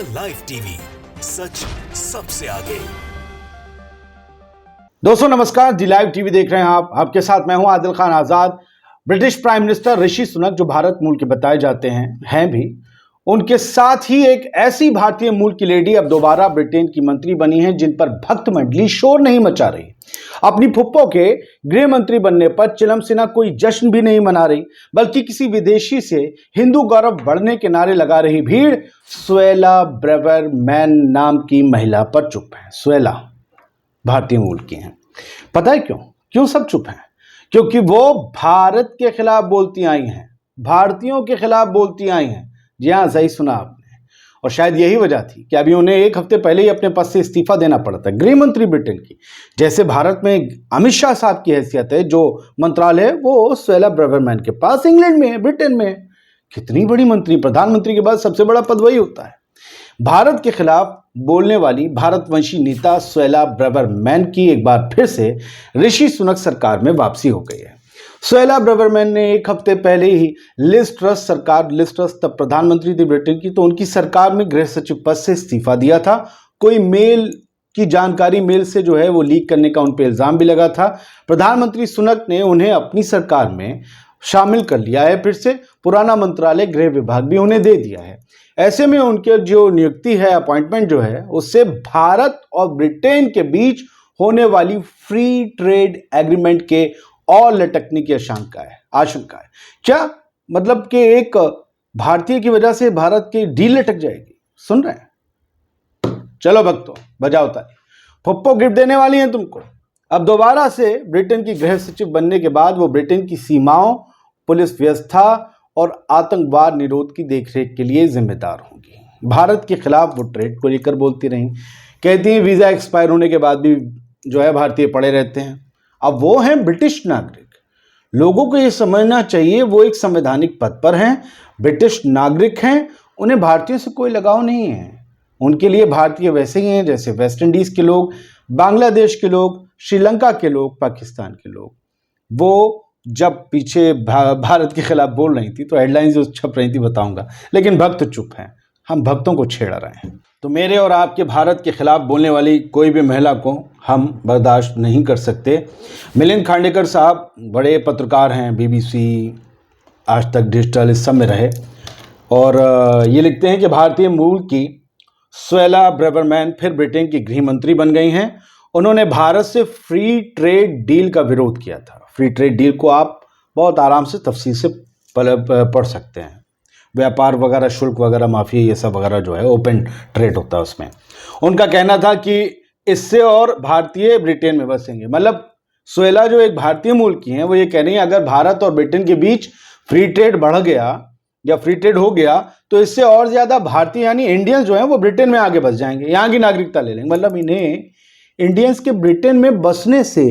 The live TV, सच सबसे आगे। दोस्तों नमस्कार, दी लाइव टीवी देख रहे हैं आप। आपके साथ मैं हूं आदिल खान आजाद। British prime minister Rishi Sunak जो भारत मूल के बताए जाते हैं भी, उनके साथ ही एक ऐसी भारतीय मूल की लेडी अब दोबारा ब्रिटेन की मंत्री बनी है जिन पर भक्त मंडली शोर नहीं मचा रही। अपनी फुप्पो के गृह मंत्री बनने पर चिलम सिन्हा कोई जश्न भी नहीं मना रही, बल्कि किसी विदेशी से हिंदू गौरव बढ़ने के नारे लगा रही भीड़ सुएला ब्रेवरमैन नाम की महिला पर चुप है। सुएला भारतीय मूल की हैं। पता है क्यों सब चुप हैं? क्योंकि वो भारत के खिलाफ बोलती आई हैं, भारतीयों के खिलाफ बोलती आई हैं। जी हाँ, सही सुना आपने। और शायद यही वजह थी कि अभी उन्हें एक हफ्ते पहले ही अपने पद से इस्तीफा देना पड़ा था। गृह मंत्री ब्रिटेन की, जैसे भारत में अमित शाह साहब की हैसियत है, जो मंत्रालय है वो सुएला ब्रेवरमैन के पास इंग्लैंड में है, ब्रिटेन में है। कितनी बड़ी मंत्री, प्रधानमंत्री के बाद सबसे बड़ा पद वही होता है। भारत के खिलाफ बोलने वाली भारतवंशी नेता सुएला ब्रेवरमैन की एक बार फिर से ऋषि सुनक सरकार में वापसी हो गई है। सुएला ब्रेवरमैन ने एक हफ्ते पहले ही लिज ट्रस तब प्रधानमंत्री थी ब्रिटेन की, तो उनकी सरकार में गृह सचिव पद से इस्तीफा दिया था। कोई मेल की जानकारी मेल से जो है वो लीक करने का उन पर इल्जाम भी लगा था। प्रधानमंत्री सुनक ने उन्हें अपनी सरकार में शामिल कर लिया है। फिर से पुराना मंत्रालय गृह विभाग भी उन्हें दे दिया है। ऐसे में उनके जो नियुक्ति है, अपॉइंटमेंट जो है, उससे भारत और ब्रिटेन के बीच होने वाली फ्री ट्रेड एग्रीमेंट के और लटकने की आशंका है। क्या मतलब कि एक भारतीय की वजह से भारत की डील लटक जाएगी? सुन रहे हैं? चलो भक्तों, बजाओ ताली। फुप्पो गिफ्ट देने वाली हैं तुमको। अब दोबारा से ब्रिटेन की गृह सचिव बनने के बाद वो ब्रिटेन की सीमाओं, पुलिस व्यवस्था और आतंकवाद निरोध की देखरेख के लिए जिम्मेदार होंगी। भारत के खिलाफ वो ट्रेड को लेकर बोलती रही, कहती हैं वीजा एक्सपायर होने के बाद भी जो है भारतीय पड़े रहते हैं। अब वो हैं ब्रिटिश नागरिक। लोगों को ये समझना चाहिए वो एक संवैधानिक पद पर हैं, ब्रिटिश नागरिक हैं, उन्हें भारतीयों से कोई लगाव नहीं है। उनके लिए भारतीय वैसे ही हैं जैसे वेस्ट इंडीज के लोग, बांग्लादेश के लोग, श्रीलंका के लोग, पाकिस्तान के लोग। वो जब पीछे भारत के खिलाफ बोल रही थी तो हेडलाइंस जो छप रही थी बताऊंगा, लेकिन भक्त चुप हैं। हम भक्तों को छेड़ रहे हैं। तो मेरे और आपके भारत के खिलाफ बोलने वाली कोई भी महिला को हम बर्दाश्त नहीं कर सकते। मिलिंद खांडेकर साहब बड़े पत्रकार हैं, BBC, आज तक डिजिटल, इस सब में रहे, और ये लिखते हैं कि भारतीय मूल की सुएला ब्रेवरमैन फिर ब्रिटेन की गृह मंत्री बन गई हैं। उन्होंने भारत से फ्री ट्रेड डील का विरोध किया था। फ्री ट्रेड डील को आप बहुत आराम से तफसील से पढ़ सकते हैं। व्यापार वगैरह, शुल्क वगैरह माफी, ये सब वगैरह जो है ओपन ट्रेड होता है उसमें। उनका कहना था कि इससे और भारतीय ब्रिटेन में बसेंगे। मतलब सुएला जो एक भारतीय मूल की हैं, वो ये कह रही हैं अगर भारत और ब्रिटेन के बीच फ्री ट्रेड बढ़ गया या फ्री ट्रेड हो गया तो इससे और ज्यादा भारतीय यानी इंडियंस जो हैं वो ब्रिटेन में आगे बस जाएंगे, यहाँ की नागरिकता ले लेंगे। मतलब इन्हें इंडियंस के ब्रिटेन में बसने से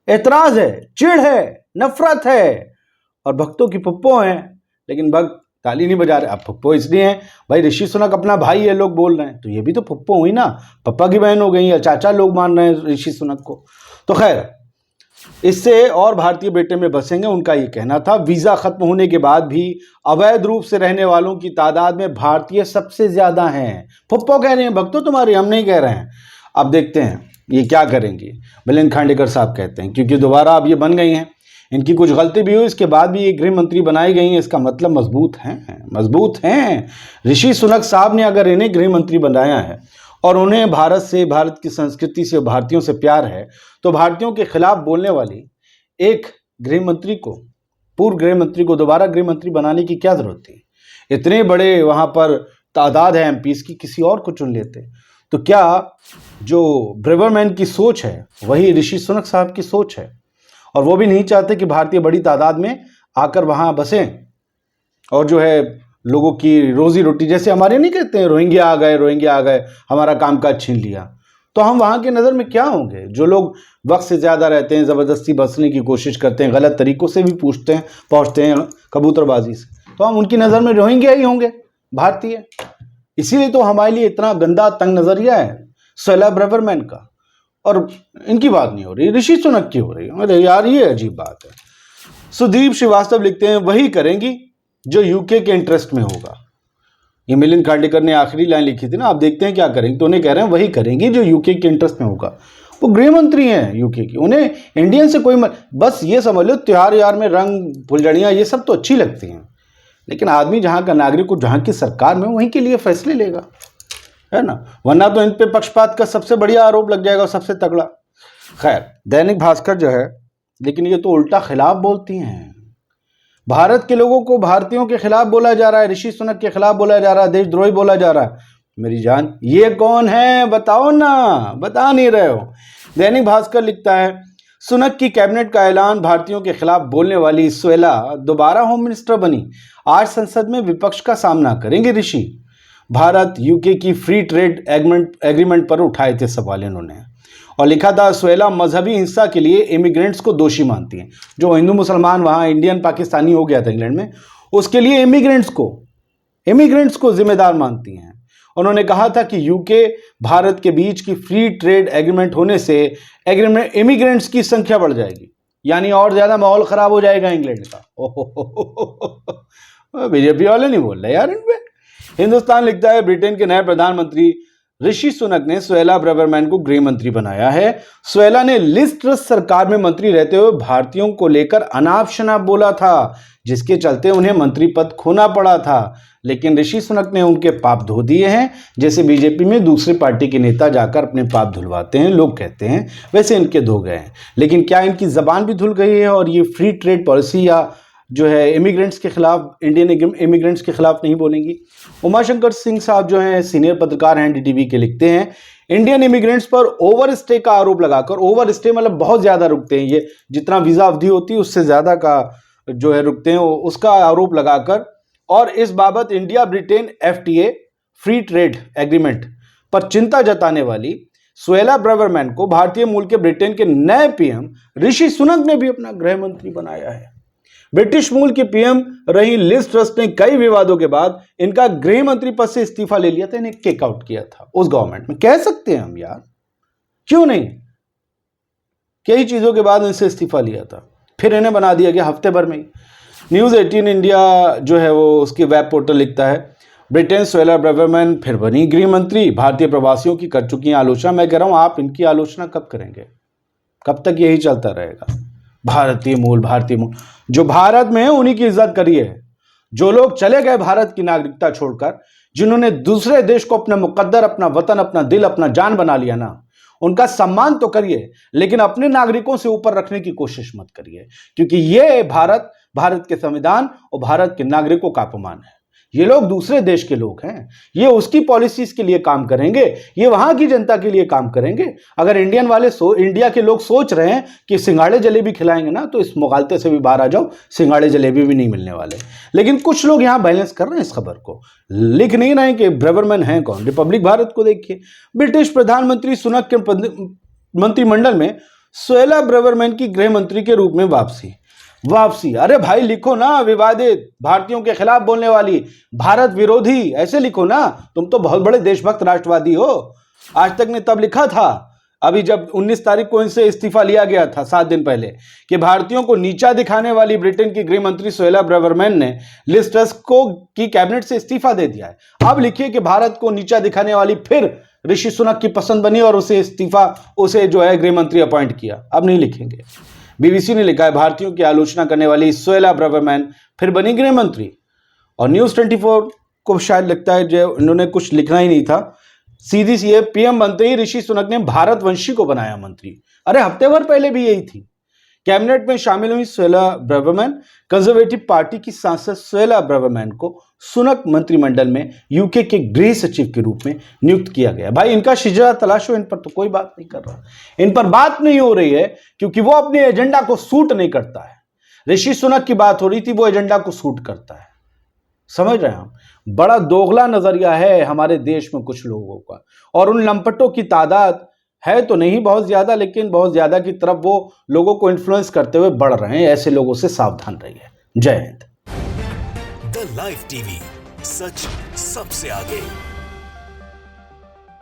एतराज है, चिढ़ है, नफरत है। और भक्तों की फुप्पो हैं, लेकिन भक्त ताली नहीं बजा रहे। अब फुप्पो इसलिए हैं भाई ऋषि सुनक अपना भाई है, लोग बोल रहे हैं, तो ये भी तो फुप्पो हुई ना, पप्पा की बहन हो गई या चाचा लोग मान रहे हैं ऋषि सुनक को। तो खैर, इससे और भारतीय ब्रिटेन में बसेंगे, उनका ये कहना था। वीजा खत्म होने के बाद भी अवैध रूप से रहने वालों की तादाद में भारतीय सबसे ज्यादा हैं। फुप्पो कह रहे हैं, भक्तों तुम्हारी, हम नहीं कह रहे हैं। अब देखते हैं ये क्या करेंगी। मिलिंद खांडेकर साहब कहते हैं क्योंकि दोबारा अब ये बन गई हैं, इनकी कुछ गलती भी हुई, इसके बाद भी ये गृह मंत्री बनाई गई हैं, इसका मतलब मजबूत हैं। ऋषि सुनक साहब ने अगर इन्हें गृह मंत्री बनाया है और उन्हें भारत से, भारत की संस्कृति से, भारतीयों से प्यार है, तो भारतीयों के खिलाफ बोलने वाली एक गृह मंत्री को, पूर्व गृह मंत्री को दोबारा गृह मंत्री बनाने की क्या जरूरत थी? इतने बड़े वहां पर तादाद है MPs की, किसी और को चुन लेते। तो क्या जो ब्रेवरमैन की सोच है वही ऋषि सुनक साहब की सोच है? और वो भी नहीं चाहते कि भारतीय बड़ी तादाद में आकर वहां बसें और जो है लोगों की रोजी रोटी, जैसे हमारे नहीं कहते हैं रोहिंग्या आ गए, हमारा कामकाज छीन लिया। तो हम वहां के नज़र में क्या होंगे? जो लोग वक्त से ज़्यादा रहते हैं, ज़बरदस्ती बसने की कोशिश करते हैं, गलत तरीकों से भी पहुँचते हैं कबूतरबाजी से, तो हम उनकी नज़र में रोहिंग्या ही होंगे, भारतीय। इसीलिए तो हमारे लिए इतना गंदा तंग नज़रिया है सुएला ब्रेवरमैन का। और इनकी बात नहीं हो रही, ऋषि सुनक की हो रही है। अरे यार, ये अजीब बात है। सुदीप श्रीवास्तव लिखते हैं वही करेंगी जो यूके के इंटरेस्ट में होगा। ये मिलिंद खांडेकर ने आखिरी लाइन लिखी थी ना, आप देखते हैं क्या करेंगे, तो उन्हें कह रहे हैं वही करेंगी जो यूके के इंटरेस्ट में होगा। वो गृह मंत्री हैं यूके की, उन्हें इंडियन से कोई बस ये समझ लो त्योहार यार में रंग फुलझड़ियाँ ये सब तो अच्छी लगती हैं, लेकिन आदमी जहाँ का नागरिक को जहाँ की सरकार में वहीं के लिए फैसले लेगा, है ना, वरना तो इन पे पक्षपात का सबसे बढ़िया आरोप लग जाएगा, सबसे तगड़ा। खैर, दैनिक भास्कर जो है, लेकिन ये तो उल्टा खिलाफ बोलती हैं। भारत के लोगों को भारतीयों के खिलाफ बोला जा रहा है, ऋषि सुनक के खिलाफ बोला जा रहा है, देशद्रोही बोला जा रहा है। मेरी जान, ये कौन है बताओ ना, बता नहीं रहे हो। दैनिक भास्कर लिखता है, सुनक की कैबिनेट का ऐलान, भारतीयों के खिलाफ बोलने वाली सुएला दोबारा होम मिनिस्टर बनी। आज संसद में विपक्ष का सामना करेंगे ऋषि। भारत यूके की फ्री ट्रेड एग्रीमेंट पर उठाए थे सवाल इन्होंने, और लिखा था सुएला मजहबी हिंसा के लिए इमिग्रेंट्स को दोषी मानती हैं। जो हिंदू मुसलमान वहाँ इंडियन पाकिस्तानी हो गया था इंग्लैंड में, उसके लिए इमिग्रेंट्स को जिम्मेदार मानती हैं। उन्होंने कहा था कि यूके भारत के बीच की फ्री ट्रेड एग्रीमेंट होने से इमिग्रेंट्स की संख्या बढ़ जाएगी, यानी और ज्यादा माहौल खराब हो जाएगा इंग्लैंड का। बीजेपी वाले नहीं बोल रहे यार इन पे। हिंदुस्तान लिखता है, ब्रिटेन के नए प्रधानमंत्री ऋषि सुनक ने सुएला ब्रेवरमैन को गृह मंत्री बनाया है। सुएला ने लिज ट्रस सरकार में मंत्री रहते हुए भारतीयों को लेकर अनाप शनाप बोला था, जिसके चलते उन्हें मंत्री पद खोना पड़ा था। लेकिन ऋषि सुनक ने उनके पाप धो दिए हैं, जैसे बीजेपी में दूसरी पार्टी के नेता जाकर अपने पाप धुलवाते हैं, लोग कहते हैं, वैसे इनके धो गए हैं। लेकिन क्या इनकी जबान भी धुल गई है और ये फ्री ट्रेड पॉलिसी या जो है इमिग्रेंट्स के खिलाफ, इंडियन इमिग्रेंट्स के खिलाफ नहीं बोलेंगी? उमाशंकर सिंह साहब जो हैं सीनियर पत्रकार हैं डीटीवी के, लिखते हैं, इंडियन इमिग्रेंट्स पर ओवर स्टे का आरोप लगाकर, ओवर स्टे मतलब बहुत ज्यादा रुकते हैं, ये जितना वीजा अवधि होती है उससे ज्यादा का जो है रुकते हैं, उसका आरोप लगाकर, और इस बाबत India Britain FTA free trade agreement पर चिंता जताने वाली सुएला ब्रेवरमैन को भारतीय मूल के ब्रिटेन के नए पीएम ऋषि सुनक ने भी अपना गृह मंत्री बनाया है। ब्रिटिश मूल की पीएम रही लिज ट्रस ने कई विवादों के बाद इनका गृह मंत्री पद से इस्तीफा ले लिया था, इन्हें किक आउट किया था उस गवर्नमेंट में। कह सकते हैं हम यार, क्यों नहीं, कई चीजों के बाद इनसे इस्तीफा लिया था, फिर इन्हें बना दिया गया हफ्ते भर में ही। न्यूज़ 18 इंडिया जो है वो उसकी वेब पोर्टल लिखता है, ब्रिटेन सुएला ब्रेवरमैन फिर बनी गृह मंत्री, भारतीय प्रवासियों की कर चुकी हैं आलोचना। मैं कह रहा हूं, आप इनकी आलोचना कब करेंगे? कब तक यही चलता रहेगा? भारतीय मूल जो भारत में है उन्हीं की इज्जत करिए। जो लोग चले गए भारत की नागरिकता छोड़कर, जिन्होंने दूसरे देश को अपना मुकद्दर, अपना वतन, अपना दिल, अपना जान बना लिया ना, उनका सम्मान तो करिए, लेकिन अपने नागरिकों से ऊपर रखने की कोशिश मत करिए, क्योंकि ये भारत के संविधान और भारत के नागरिकों का अपमान है। ये लोग दूसरे देश के लोग हैं, ये उसकी पॉलिसीज के लिए काम करेंगे, ये वहां की जनता के लिए काम करेंगे। अगर इंडिया के लोग सोच रहे हैं कि सिंगाड़े जलेबी खिलाएंगे ना, तो इस मुगालते से भी बाहर आ जाओ, सिंगाड़े जलेबी भी नहीं मिलने वाले। लेकिन कुछ लोग यहां बैलेंस कर रहे हैं इस खबर को, लिख नहीं रहे कि ब्रेवरमैन है कौन। रिपब्लिक भारत को देखिए, ब्रिटिश प्रधानमंत्री सुनक के मंत्रिमंडल में सुएला ब्रेवरमैन की गृह मंत्री के रूप में वापसी। अरे भाई लिखो ना, विवादित, भारतीयों के खिलाफ बोलने वाली, भारत विरोधी, ऐसे लिखो ना। तुम तो बहुत बड़े देशभक्त राष्ट्रवादी हो। आज तक ने तब लिखा था, अभी जब 19 तारीख को इनसे इस्तीफा लिया गया था 7 दिन पहले, कि भारतीयों को नीचा दिखाने वाली ब्रिटेन की गृह मंत्री सुएला ब्रेवरमैन ने लिज ट्रस को की कैबिनेट से इस्तीफा दे दिया है। अब लिखिए कि भारत को नीचा दिखाने वाली फिर ऋषि सुनक की पसंद बनी और उसे जो है गृह मंत्री अपॉइंट किया। अब नहीं लिखेंगे। बीबीसी ने लिखा है, भारतीयों की आलोचना करने वाली सुएला ब्रेवरमैन फिर बनी गृह मंत्री। और न्यूज़ 24 को शायद लगता है जो इन्होंने कुछ लिखना ही नहीं था, सीधी सी पीएम बनते ही ऋषि सुनक ने भारतवंशी को बनाया मंत्री। अरे हफ्ते भर पहले भी यही थी। कैबिनेट में शामिल हुई सुएला ब्रेवरमैन, कंजर्वेटिव पार्टी की सांसद सुएला ब्रेवरमैन को सुनक मंत्रिमंडल में यूके के गृह सचिव के रूप में नियुक्त किया गया। भाई इनका शिजरा तलाशो, इन पर तो कोई बात नहीं कर रहा, इन पर बात नहीं हो रही है, क्योंकि वो अपने एजेंडा को सूट नहीं करता है। ऋषि सुनक की बात हो रही थी, वो एजेंडा को सूट करता है। समझ रहे हैं हम? बड़ा दोगला नजरिया है हमारे देश में कुछ लोगों का, और उन लंपटों की तादाद है तो नहीं बहुत ज्यादा, लेकिन बहुत ज्यादा की तरफ वो लोगों को इन्फ्लुएंस करते हुए बढ़ रहे हैं। ऐसे लोगों से सावधान रहिए। जय हिंद। द लाइव टीवी, सच सबसे आगे।